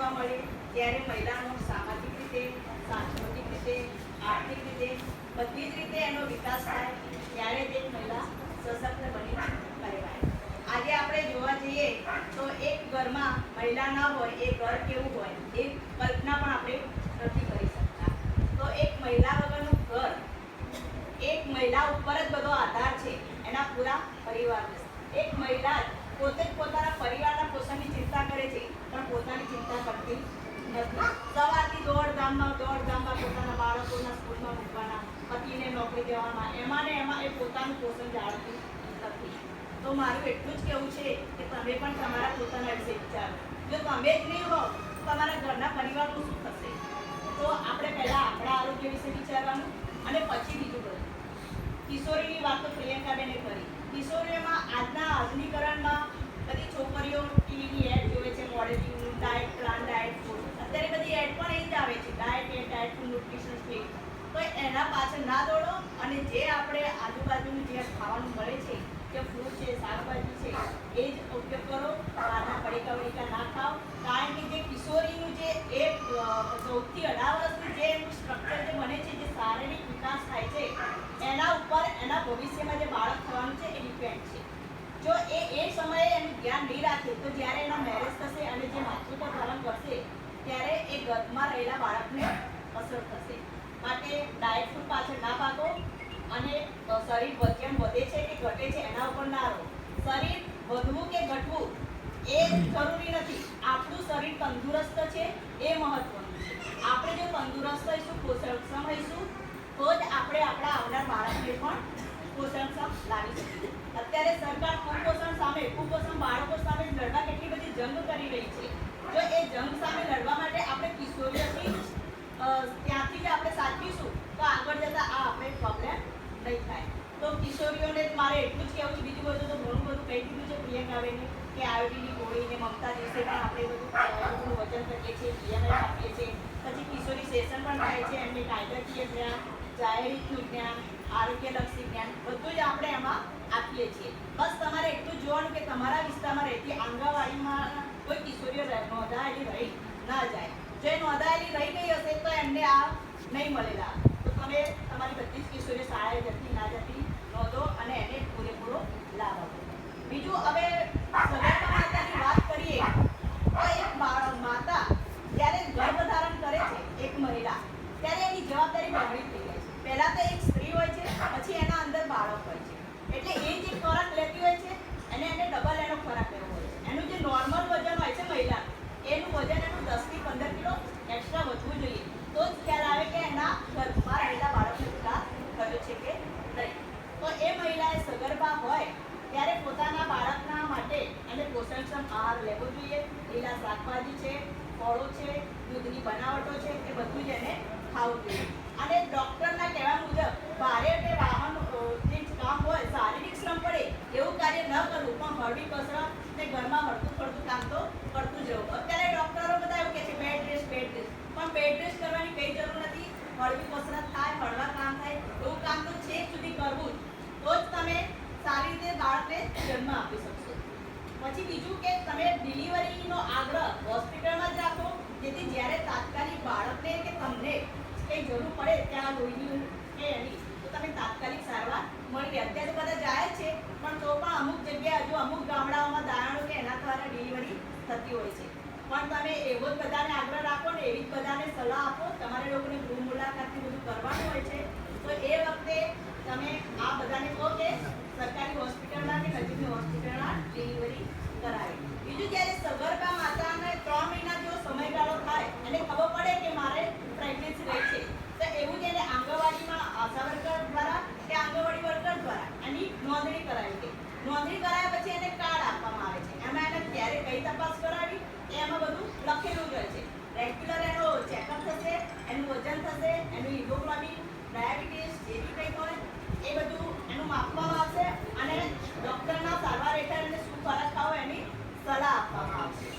જોવા મળે ત્યારે મહિલાનો સામાજિક રીતે, સાંસ્કૃતિક રીતે, આર્થિક રીતે બધી જ રીતે એનો વિકાસ થાય ત્યારે જ એક મહિલા સશક્ત બની કહેવાય. આજે આપણે જોવા જઈએ તો એક ઘરમાં મહિલા ના હોય એ ઘર કેવું હોય એ કલ્પના પણ આપણે નથી કરી શકતા. તો એક મહિલા વગરનું ઘર, એક મહિલા ઉપર જ બધો આધાર છે એના પૂરા પરિવારનો. એક મહિલા પોતે જ પોતાના પરિવારના પોષણની ચિંતા કરે છે પણ પોતાની ચિંતા કરતી નથી. સવારથી દોડધામમાં પોતાના બાળકોના સ્કૂલમાં મૂકવાના, પતિને નોકરી દેવાના, એમાં ને એમાં એ પોતાનું પોષણ જાળવતી નથી. તો મારું એટલું જ કહેવું છે કે તમે પણ તમારા પોતાના વિશે વિચારો. જો તમે જ નહીં હો તમારા ઘરના પરિવારનું શું થશે? તો આપણે પહેલાં આપણા આરોગ્ય વિશે વિચારવાનું અને પછી બીજું બધું. કિશોરીની વાત તો પ્રિયંકાબેને કરી. કિશોરીઓમાં આજના આધુનિકરણમાં બધી છોકરીઓ ટીવીની એડ જોવે છે, modelling, diet plan, diet food, અત્યારે બધી એડ પણ એ જ આવે છે, diet ad, diet food, nutrition stick. તો એના પાછળ ના દોડો અને જે આપણે આજુબાજુનું જે ખાવાનું મળે છે, જે ફ્રૂટ છે, શાકભાજી છે, એ જ ઉપયોગ કરો. બહારના પડીકા ના ખાઓ. કારણ કે જે કિશોરીનું જે એક સૌથી 18 વર્ષનું જે એનું સ્ટ્રક્ચર જે બને છે, જે શારીરિક વિકાસ થાય છે, એના ઉપર એના ભવિષ્યમાં જે બાળક થવાનું છે એ ડિપેન્ડ છે. જો એ સમયે એનું ધ્યાન નહીં રાખે તો જ્યારે એના મેરેજ થશે અને જે માતૃત્વ ધારણ કરશે ત્યારે એ ગર્ભમાં રહેલા બાળકને અસર થશે. માટે ડાયટ ફૂડ પાછળ ના ભાગો અને શરીર જેમ વધે છે કે ઘટે છે એના ઉપર ના રહો. શરીર વધવું કે ઘટવું એ જરૂરી નથી. આપણું શરીર તંદુરસ્ત છે એ મહત્વનું છે. આપણે જો તંદુરસ્ત રહીશું, પોષણક્ષમ રહીશું તો જ આપણે આપણા આવનાર બાળકને પણ પોષણક્ષમ લાવી શકીએ. અત્યારે સરકાર કુપોષણ બાળકો સામે લડવા કેટલી બધી જંગ કરી રહી છે. જો એ જંગ સામે લડવા માટે આપણે કિશોરીઓથી ત્યાંથી જ આપણે સાચવીશું તો આગળ જતા આ આપણે પ્રોબ્લેમ નહીં થાય. તો કિશોરીઓને મારે એટલું જ કહેવું છે. બીજું બધું તો ઘણું બધું કહી દીધું છે પ્રિયંકાબેને કે આયોડીનની ગોળીને મમતા દિવસે પણ આપણે બધું વજન કરીએ છીએ, બીએમઆઈ આપીએ છીએ. પછી કિશોરી સેશન પણ થાય છે, એમને કાયદાકીય જ્ઞાન, જાહેરહિતનું જ્ઞાન, આરોગ્યલક્ષી જ્ઞાન બધું જ આપણે એમાં આપીએ છીએ. બસ તમારે એટલું જ જોવાનું કે તમારા વિસ્તારમાં રહેતી આંગણવાડીમાં કોઈ કિશોરીઓ નોંધાયેલી રહી ના જાય. જો એ નોંધાયેલી રહી ગઈ હશે તો એમને આ નહીં મળેલા. તો તમે તમારી બધી જ કિશોરીઓ શાળાએ જતી ના જતી નોંધો અને એને પૂરેપૂરો લાભ આપો. બીજું, હવે સગર્ભા માતાની વાત કરીએ તો એક માતા જ્યારે ગર્ભધારણ કરે છે એક મહિલા, ત્યારે એની જવાબદારી બમણી થઈ જાય છે. પહેલાં તો એક સ્ત્રી હોય છે, પછી એના અંદર બાળક હોય છે. એટલે એ જે ખોરાક લેતી હોય છે એને ડબલ એનો ખોરાક લેવો હોય છે. એનું જે નોર્મલ વજન હોય છે મહિલાનું, એનું વજન એનું 10 થી 15 કિલો એક્સ્ટ્રા વધવું જોઈએ. તો જ ખ્યાલ આવે કે એના ગર્ભમાં રહેલા બાળકનો વિકાસ થયો છે કે નહીં. તો એ મહિલાએ સગર્ભા હોય ત્યારે પોતાના બાળકના માટે એને પોષણક્ષમ આહાર લેવો જોઈએ. લીલા શાકભાજી છે, ફળો છે, દૂધની બનાવટો છે, એ બધું જ એને ખાવું જોઈએ. અને ડૉક્ટરના કહેવા મુજબ ભારે એટલે વાહન જે કામ હોય, શારીરિક શ્રમ પડે એવું કાર્ય ન કરવું, પણ હળવી કસરત ને ઘરમાં હળતું ફળતું કામ તો કરતું જ રહેવું. અત્યારે ડૉક્ટરો બધા એવું કહે છે બેડ રેસ્ટ, પણ બેડ રેસ્ટ કરવાની કંઈ જરૂર નથી. હળવી કસરત થાય, હળવા કામ થાય, એવું કામ તો છેક સુધી કરવું તો જ તમે સારી રીતે બાળકને જન્મ આપી શકશો. પછી બીજું કે તમે ડિલિવરીનો આગ્રહ હોસ્પિટલમાં જ રાખો, જેથી જ્યારે તાત્કાલિક બાળકને કે તમને કંઈ જરૂર પડે ત્યાં લોહીની કે એની તો તમે તાત્કાલિક સારવાર મળી રહે. અત્યારે તો બધા જાય છે પણ તો પણ અમુક જગ્યાએ હજુ અમુક ગામડાઓમાં દાયણો કે એના દ્વારા ડિલિવરી થતી હોય છે. પણ તમે એવો જ બધાને આગ્રહ રાખો ને એવી જ બધાને સલાહ આપો. તમારે લોકોને ગૃહ મુલાકાતથી બધું કરવાનું હોય છે તો એ વખતે તમે આ બધાને કહો કે સરકારી હોસ્પિટલમાં કે નજીકની હોસ્પિટલમાં ડિલિવરી કરાવે. બીજું, જ્યારે સગર્ભા માતાને 3 મહિના જેવો સમયગાળો થાય અને ખબર પડે કે મારે પ્રેગ્નન્સી રહી છે તો એવું જ એને આંગણવાડીમાં આશા વર્કર દ્વારા કે આંગણવાડી વર્કર દ્વારા એની નોંધણી કરાવી દે. નોંધણી કરાવ્યા પછી એને કાર્ડ આપવામાં આવે છે. એમાં એને ક્યારે કઈ તપાસ કરાવી એમાં બધું લખેલું જ હોય છે. રેગ્યુલર એનો ચેકઅપ થશે, એનું વજન થશે, એનું હિમોગ્લોબિન, ડાયાબિટીસ જે બી કંઈ હોય એ બધું એનું માપવામાં આવશે અને ડૉક્ટરના સારવાર હેઠળ એને શું ખોરાક ખાવો એની સલાહ આપવામાં આવશે.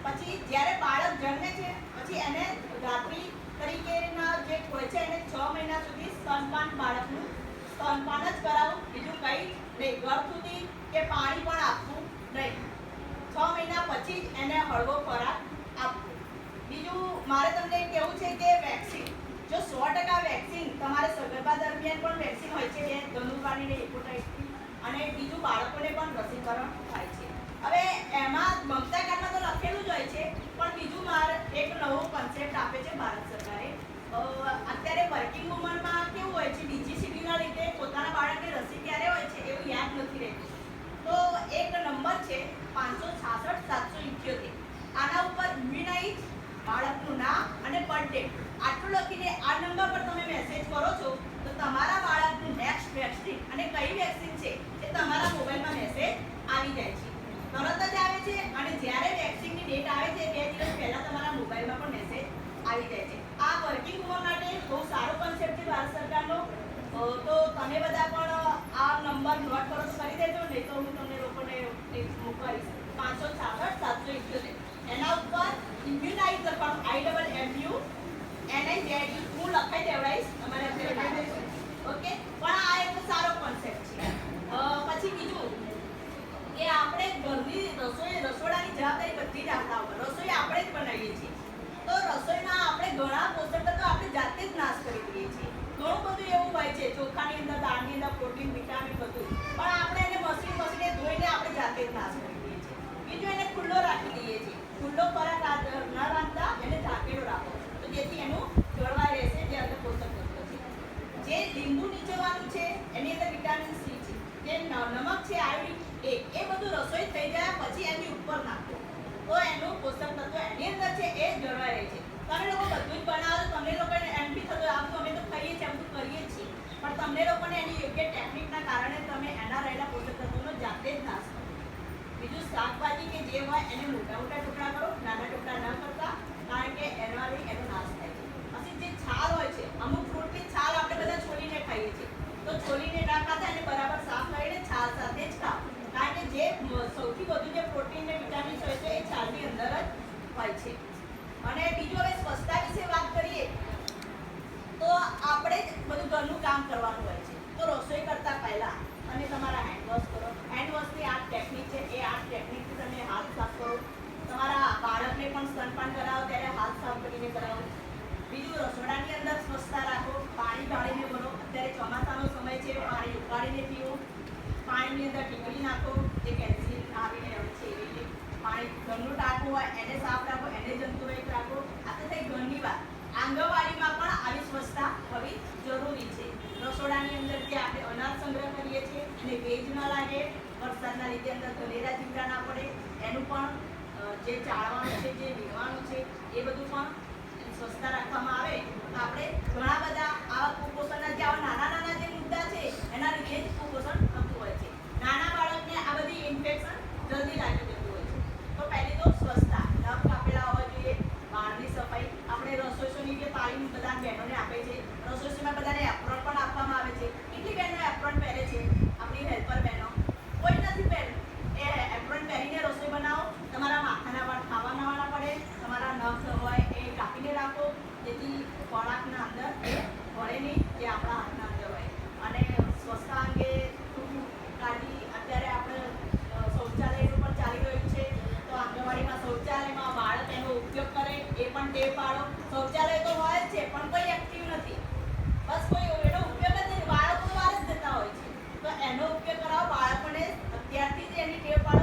પછી જ્યારે બાળક જન્મે છે પછી એને રાત્રિ તરીકેના જે હોય છે એને 6 મહિના સુધી સ્તનપાન, બાળકનું સ્તનપાન જ કરાવવું, બીજું કંઈ નહીં. ગર્ભ સુધી કે પાણી પણ આપવું નહીં. 6 મહિના પછી જ એને હળવો ખોરાક આપવો. મારે તમને કહેવું છે કે વેક્સિન જો 100% વેક્સિન તમારે સગર્ભા દરમિયાન પણ વેક્સિન હોય છે બે ધનુર્વાણી ને હેપેટાઇટિસ અને બીજું બાળકોને પણ રસીકરણ થાય છે. હવે એમાં મમતા કાર્ડમાં તો લખેલું જ હોય છે પણ બીજું મારે એક નવો કોન્સેપ્ટ આપે છે ભારત સરકારે. અત્યારે વર્કિંગ વુમનમાં કેવું હોય છે ડીજીસીબીના લીધે પોતાના બાળકને રસી ક્યારે હોય છે એવું યાદ નથી રહેતું. તો એક નંબર છે 566 778. આના ઉપર ઇમ્યુનાઇઝ બાળકનું નામ અને બર્થડે આટલું લખીને આ નંબર પર તમે મેસેજ કરો છો તો તમારા બાળકનું નેક્સ્ટ વેક્સિન અને કઈ વેક્સિન છે એ તમારા મોબાઈલમાં મેસેજ આવી જાય છે. તરત જ આવે છે અને જ્યારે વેક્સિનની ડેટ આવે છે 2 દિવસ પહેલા તમારા મોબાઈલમાં પણ મેસેજ આવી જાય છે. આ વર્કિંગ વુમન માટે બહુ સારો કોન્સેપ્ટ છે ભારત સરકારનો. તો તમે બધા પણ આ નંબર નોટ કરો તો કરી દેજો, નહીં તો હું તમને લોકોને મોકલીશ 566 778. એના ઉપર ઇમ્યુનાઇઝ લખવાનું IMMUNIZE હું લખાઈ દેવડાવીશ તમારે અત્યારે. ઓકે, પણ આ એક સારો કોન્સેપ્ટ છે. પછી બીજું કે આપણે ઘરની રસોડાની જવાબદારી બધી જ આપતા હોય, રસોઈ આપણે જ બનાવીએ છીએ તો રસોઈમાં આપણે ઘણા પોષક તત્વો આપણે જાતે જ નાશ કરી દઈએ છીએ. ઘણું બધું એવું હોય છે ચોખાની અંદર, દાળની અંદર પ્રોટીન, વિટામિન બધું, પણ આપણે એને મશીને ધોઈને આપણે જાતે જ નાશ કરી દઈએ છીએ. બીજું એને ખુલ્લો રાખી દઈએ છીએ. ખુલ્લો ખોરાક ન રાખતા એને ઢાંકેલો રાખો તો જેથી એનું જળવાઈ રહેશે જે અંદર પોષક તત્વો છે. જે લીંબુ નીચોવાનું છે એની અંદર વિટામિન સી છે, જે નમક છે આયોડિન એ બધું રસોઈ થઈ ગયા પછી એની ઉપર નાખો તો એનું પોષક તત્વ એની અંદર છે એ જળવાઈ રહે છે. તમે લોકો બધું જ બનાવો, તમને લોકોને એમ બી થતું આમ તો અમે તો ખાઈએ છીએ, આમ તો કરીએ જ છીએ, પણ તમને લોકોને એની યોગ્ય ટેકનિકના કારણે તમે એના રહેલા પોષક તત્વોનો જાતે જ નાશ કરો. બીજું શાકભાજી કે જે હોય એને મોટા મોટા ટુકડા કરો, નાના ટુકડા ન કરતા, કારણ કે એનાથી એનો નાશ થાય છે. પછી જે છાલ હોય છે, અમુક ફ્રૂટની છાલ આપણે બધા છોલીને ખાઈએ છીએ તો છોલીને ના ખાતા એને બરાબર સાફ કરીને છાલ સાથે જ ખાઓ, કારણ કે જે સૌથી વધુ જે પ્રોટીન ને વિટામિન્સ હોય છે એ છાલની અંદર જ હોય છે. અને બીજું હવે સ્વચ્છતા વિશે વાત કરીએ તો આપણે બધું ઘરનું કામ કરવાનું હોય છે તો રસોઈ કરતા પહેલા તમે તમારા હેન્ડ વોશ કરો. હેન્ડ વોશની આ ટેકનિક છે, એ આ ટેકનિકથી તમે હાથ સાફ કરો. તમારા બાળકને પણ સ્તનપાન કરાવો ત્યારે હાથ સાફ કરીને કરાવો. બીજું રસોડાની અંદર સ્વચ્છતા રાખો, પાણી ગાળીને ભરો. અત્યારે ચોમાસાનો સમય છે, પાણી ઉકાળીને પીવો. પાણીની અંદર ટીકડી નાખો, જે કેલ્શિયમ આવીને આવે છે એવી રીતે. પાણી ઘરનું ટાંકું હોય એને સાફ રાખો, એને જંતુરહિત રાખો. આ તો થઈ ઘરની વાત. આંગણવાડીમાં પણ આવી સ્વચ્છતા હોવી જરૂરી છે. રસોડાની અંદર જે આપણે અનાજ સંગ્રહ કરીએ છીએ એને ભેજ ન લાગે, વરસાદના લીધે અંદર ધનેરા ચીવડા ના પડે, એનું પણ જે ચાળવાનું છે, જે વીણવાનું છે એ બધું પણ સ્વચ્છતા રાખવામાં આવે તો આપણે ઘણા બધા આવા કુપોષણના જે આવા નાના નાના જે મુદ્દા છે એના લીધે જ કુપોષણ થતું હોય છે. નાના બાળકને આ બધી ઇન્ફેક્શન જલ્દી લાગી જતું હોય છે. તો પહેલી તો સ્વચ્છતા, નખ કાપેલા હોવા જોઈએ, વાળની સફાઈ. આપણે રસોઈની જે તાલીમ બધા બહેનોને આપે છે, રસોઈમાં બધાને એપ્રોન પણ આપવામાં આવે છે. કેટલી બહેનો એપ્રોન પહેરે છે? આપણી હેલ્પર બહેનો કોઈ નથી પહેરતું. એ એપ્રોન પહેરીને રસોઈ બનાવો. તમારા માથાના વાળ ખાવાના વાળા પડે, તમારા નખ હોય એ કાપીને રાખો જેથી ખોરાકના અંદર એ ભળે નહીં, જે આપણા હાથના અંદર હોય. અને સ્વચ્છતા અંગે કાળજી અત્યારે આપણે શૌચાલયનું પણ ચાલી રહ્યું છે તો આંગણવાડીમાં શૌચાલયમાં બાળક એનો ઉપયોગ કરે એ પણ ટેવ પાડો. શૌચાલય તો હોય જ છે પણ કોઈ એક્ટિવ નથી, બસ કોઈ એનો ઉપયોગ જ નહીં, બાળકો બહાર જ જતા હોય છે તો એનો ઉપયોગ કરાવો. બાળકોને અત્યારથી જ એની ટેવ પાડો